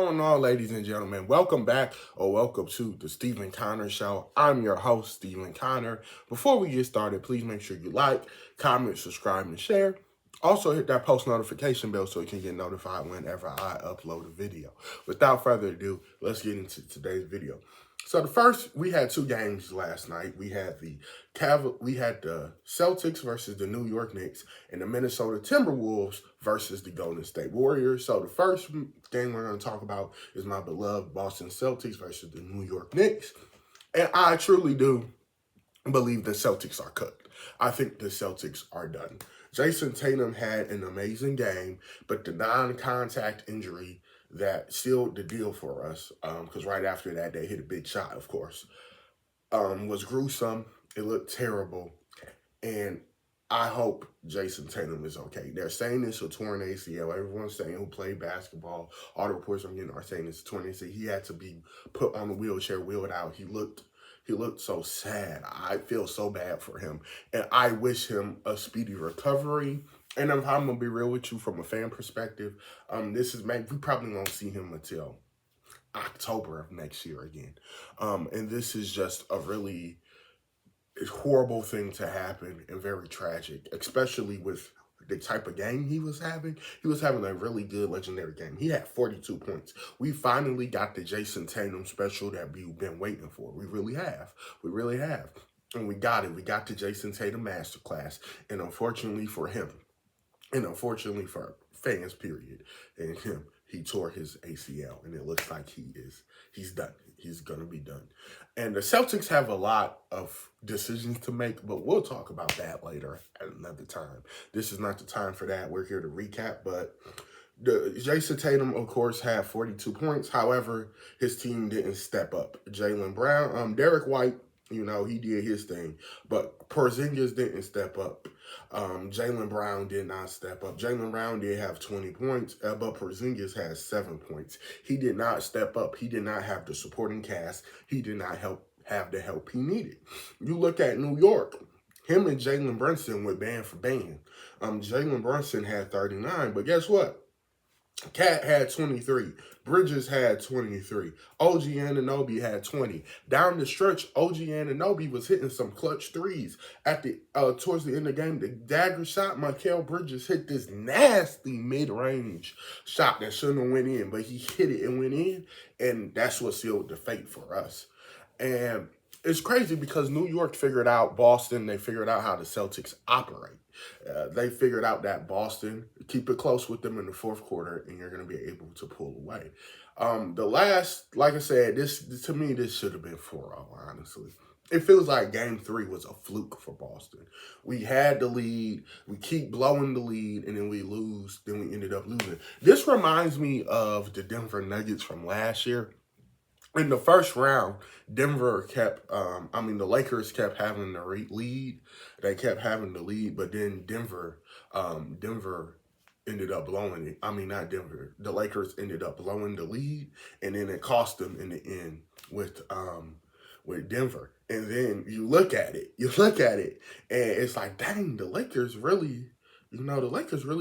going on, ladies and gentlemen? Welcome back or welcome to the Stephen Connor Show. I'm your host, Stephen Connor. Before we get started, please make sure you like, comment, subscribe, and share. Also, hit that post notification bell so you can get notified whenever I upload a video. Without further ado, let's get into today's video. So we had two games last night. We had the Celtics versus the New York Knicks, and the Minnesota Timberwolves versus the Golden State Warriors. So the first game we're going to talk about is my beloved Boston Celtics versus the New York Knicks. And I truly do believe the Celtics are cooked. I think the Celtics are done. Jason Tatum had an amazing game, but the non-contact injury that sealed the deal for us, because right after that, they hit a big shot, of course, was gruesome. It looked terrible. And I hope Jason Tatum is okay. They're saying it's a torn ACL. Everyone's saying who played basketball. All the reports I'm getting are saying it's a torn ACL. He had to be put on the wheelchair, wheeled out. He looked so sad. I feel so bad for him. And I wish him a speedy recovery. And if I'm going to be real with you from a fan perspective, we probably won't see him until October of next year again. And this is just a really horrible thing to happen and very tragic, especially with the type of game he was having. He was having a really good legendary game. He had 42 points. We finally got the Jason Tatum special that we've been waiting for. We really have. We really have. And we got it. We got the Jason Tatum masterclass. And unfortunately for him, and unfortunately for fans, period, and him, he tore his ACL, and it looks like he's done. He's going to be done. And the Celtics have a lot of decisions to make, but we'll talk about that later at another time. This is not the time for that. We're here to recap, but Jason Tatum, of course, had 42 points. However, his team didn't step up. Jaylen Brown, Derek White, he did his thing, but Porzingis didn't step up. Jaylen Brown did not step up. Jaylen Brown did have 20 points, but Porzingis has 7 points. He did not step up. He did not have the supporting cast. He did not have the help he needed. You look at New York, him and Jalen Brunson went band for band. Jalen Brunson had 39, but guess what? Cat had 23. Bridges had 23. OG Anunoby had 20. Down the stretch, OG Anunoby was hitting some clutch threes. At the towards the end of the game, the dagger shot, Mikal Bridges hit this nasty mid-range shot that shouldn't have went in, but he hit it and went in, and that's what sealed the fate for us. And it's crazy because New York figured out Boston. They figured out how the Celtics operate. They figured out that Boston, keep it close with them in the fourth quarter, and you're going to be able to pull away. Like I said, to me, this should have been 4-0, honestly. It feels like game 3 was a fluke for Boston. We had the lead, we keep blowing the lead, and then we lose, then we ended up losing. This reminds me of the Denver Nuggets from last year. In the first round, the Lakers kept having the lead. They kept having the lead, but then Denver ended up blowing it. Not Denver. The Lakers ended up blowing the lead, and then it cost them in the end with Denver. And then you look at it, and it's like, dang, the Lakers really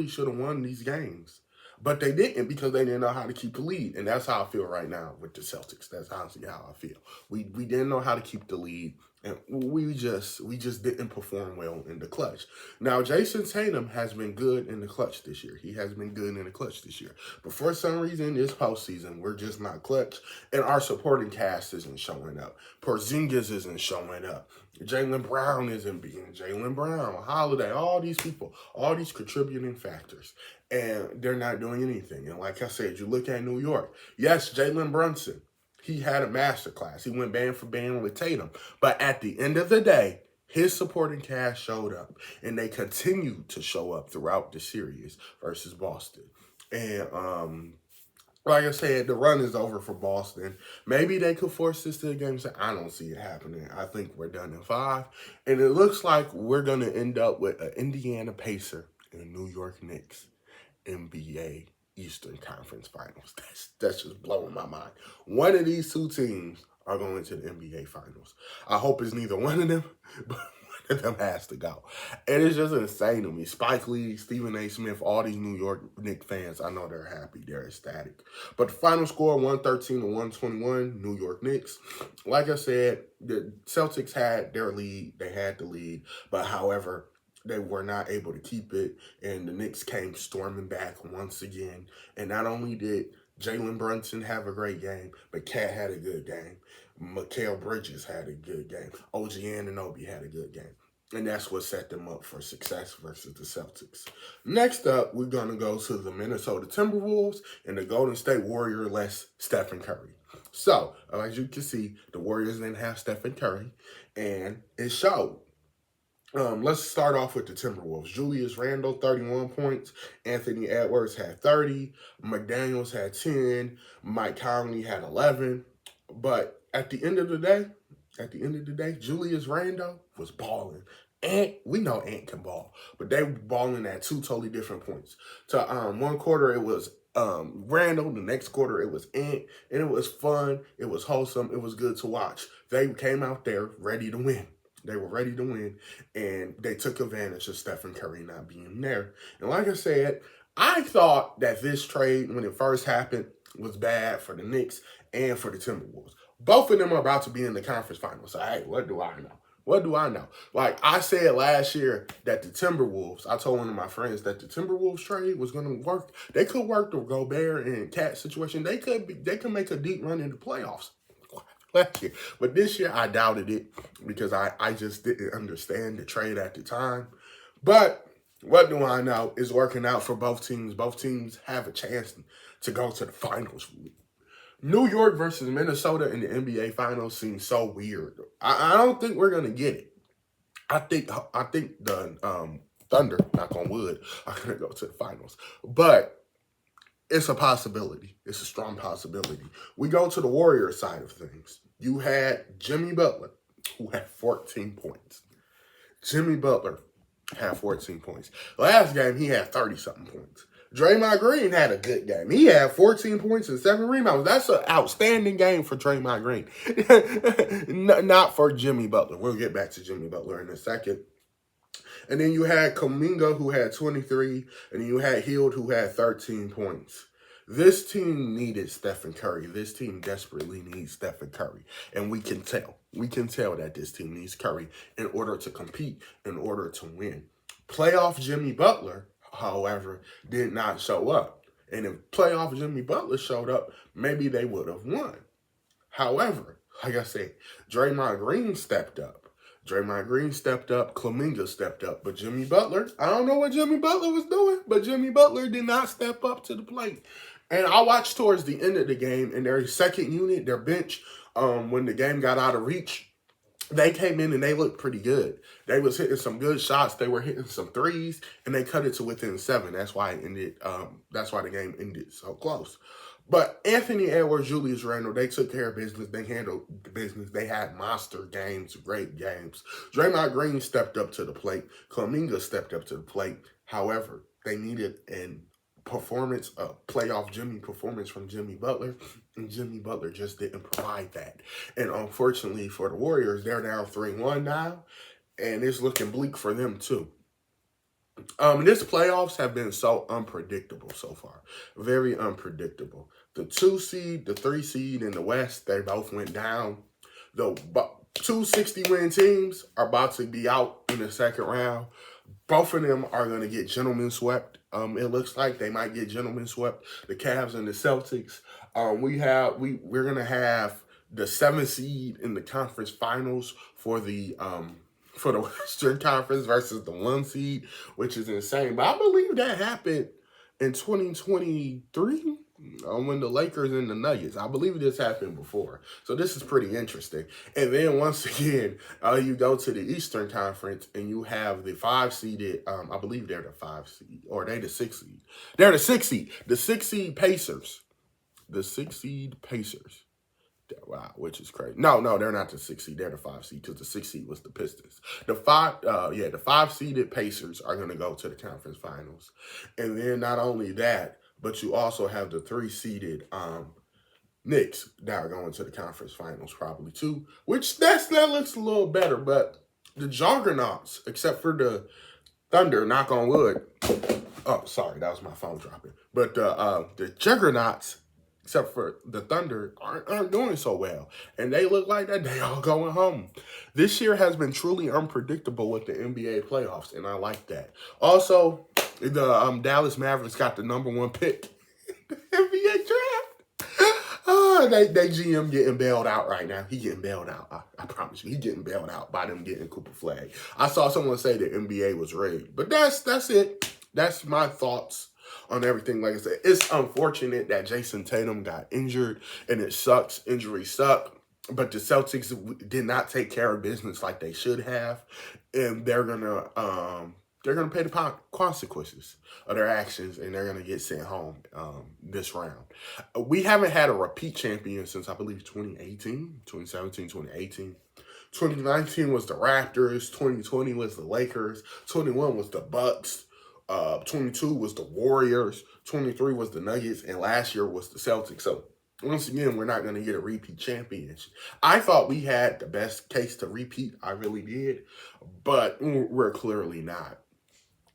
should have won these games. But they didn't because they didn't know how to keep the lead. And that's how I feel right now with the Celtics. That's honestly how I feel. We didn't know how to keep the lead. And we just didn't perform well in the clutch. Now, Jason Tatum has been good in the clutch this year. He has been good in the clutch this year. But for some reason, this postseason, we're just not clutch. And our supporting cast isn't showing up. Porzingis isn't showing up. Jaylen Brown isn't being Jaylen Brown. Holiday, all these people, all these contributing factors. And they're not doing anything. And like I said, you look at New York. Yes, Jalen Brunson, he had a masterclass. He went band for band with Tatum. But at the end of the day, his supporting cast showed up. And they continued to show up throughout the series versus Boston. And like I said, the run is over for Boston. Maybe they could force this to the game. I don't see it happening. I think we're done in 5. And it looks like we're going to end up with an Indiana Pacer and a New York Knicks NBA Eastern Conference Finals. That's just blowing my mind. One of these two teams are going to the NBA Finals. I hope it's neither one of them, but one them has to go. And it's just insane to me. Spike Lee, Stephen A. Smith, all these New York Knicks fans, I know they're happy. They're ecstatic. But the final score, 113 to 121, New York Knicks. Like I said, the Celtics had their lead. They had the lead. But however, they were not able to keep it. And the Knicks came storming back once again. And not only did Jalen Brunson have a great game, but Cat had a good game. Mikal Bridges had a good game. OG Anunoby had a good game. And that's what set them up for success versus the Celtics. Next up, we're going to go to the Minnesota Timberwolves and the Golden State Warriors less Stephen Curry. So, as you can see, the Warriors didn't have Stephen Curry, and it showed. Let's start off with the Timberwolves. Julius Randle, 31 points. Anthony Edwards had 30. McDaniels had 10. Mike Conley had 11. But at the end of the day, Julius Randle was balling. Ant, we know Ant can ball, but they were balling at two totally different points. To one quarter it was Randle, the next quarter it was Ant, and it was fun, it was wholesome, it was good to watch. They came out there ready to win. They were ready to win, and they took advantage of Stephen Curry not being there. And like I said, I thought that this trade, when it first happened, was bad for the Knicks and for the Timberwolves. Both of them are about to be in the conference finals. So, hey, what do I know? What do I know? Like I said last year that the Timberwolves, I told one of my friends that the Timberwolves trade was going to work. They could work the Gobert and Cat situation. They could make a deep run in the playoffs last year. But this year, I doubted it because I just didn't understand the trade at the time. But what do I know? It's working out for both teams. Both teams have a chance to go to the finals. New York versus Minnesota in the NBA Finals seems so weird. I don't think we're gonna get it. I think the Thunder, knock on wood, are gonna go to the finals. But it's a possibility. It's a strong possibility. We go to the Warriors side of things. You had Jimmy Butler, who had 14 points. Jimmy Butler had 14 points. Last game, he had 30-something points. Draymond Green had a good game. He had 14 points and 7 rebounds. That's an outstanding game for Draymond Green. Not for Jimmy Butler. We'll get back to Jimmy Butler in a second. And then you had Kuminga, who had 23, and then you had Hield, who had 13 points. This team needed Stephen Curry. This team desperately needs Stephen Curry. And we can tell. We can tell that this team needs Curry in order to compete, in order to win. Playoff Jimmy Butler, however, did not show up. And if playoff Jimmy Butler showed up, maybe they would have won. However, like I said, Draymond Green stepped up. Kuminga stepped up. But Jimmy Butler, I don't know what Jimmy Butler was doing, but Jimmy Butler did not step up to the plate. And I watched towards the end of the game, and their second unit, their bench, when the game got out of reach, they came in and they looked pretty good. They was hitting some good shots. They were hitting some threes, and they cut it to within 7. That's why it ended. That's why the game ended so close. But Anthony Edwards, Julius Randle, they took care of business. They handled the business. They had monster games, great games. Draymond Green stepped up to the plate. Kuminga stepped up to the plate. However, they needed an performance, a playoff Jimmy performance from Jimmy Butler, and Jimmy Butler just didn't provide that. And unfortunately for the Warriors, they're down 3-1 now, and it's looking bleak for them too. This playoffs have been so unpredictable so far. Very unpredictable. The 2 seed, the 3 seed in the West, they both went down. The 2 60-win teams are about to be out in the second round. Both of them are going to get gentlemen swept. It looks like they might get gentlemen swept. The Cavs and the Celtics. We're going to have the 7th seed in the conference finals for the Western Conference versus the 1 seed, which is insane. But I believe that happened in 2023 when the Lakers and the Nuggets. I believe this happened before. So this is pretty interesting. And then once again, you go to the Eastern Conference and you have the 5-seeded, I believe they're the 5 seed, or they the 6 seed. They're the 6 seed. The 6 seed Pacers. The 6 seed Pacers. Wow, which is crazy. No, they're not the 6 seed. They're the 5 seed because the 6 seed was the Pistons. The 5 seeded Pacers are going to go to the conference finals. And then not only that, but you also have the 3 seeded Knicks that are going to the conference finals probably too, which that looks a little better. But the juggernauts, except for the Thunder, knock on wood. Oh, sorry, that was my phone dropping. But the juggernauts, except for the Thunder, aren't doing so well. And they look like that they all going home. This year has been truly unpredictable with the NBA playoffs, and I like that. Also, the Dallas Mavericks got the #1 pick in the NBA draft. They GM getting bailed out right now. He getting bailed out. I promise you, he getting bailed out by them getting Cooper Flag. I saw someone say the NBA was rigged, but that's it. That's my thoughts on everything. Like I said, it's unfortunate that Jason Tatum got injured, and it sucks. Injuries suck. But the Celtics did not take care of business like they should have, and they're gonna pay the consequences of their actions, and they're gonna get sent home this round. We haven't had a repeat champion since I believe 2018, 2017, 2018. 2019 was the Raptors. 2020 was the Lakers. 21 was the Bucks. 22 was the Warriors. 23 was the Nuggets, and last year was the Celtics. So once again, we're not going to get a repeat championship. I thought we had the best case to repeat. I really did, but we're clearly not.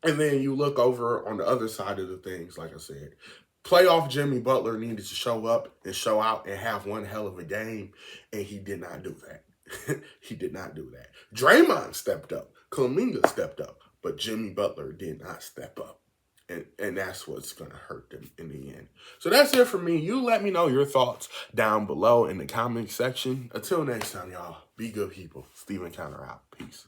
And then you look over on the other side of the things, like I said, playoff Jimmy Butler needed to show up and show out and have one hell of a game, and he did not do that. He did not do that. Draymond stepped up. Kuminga stepped up. But Jimmy Butler did not step up. And that's what's going to hurt them in the end. So that's it for me. You let me know your thoughts down below in the comment section. Until next time, y'all, be good people. Steven Counter out. Peace.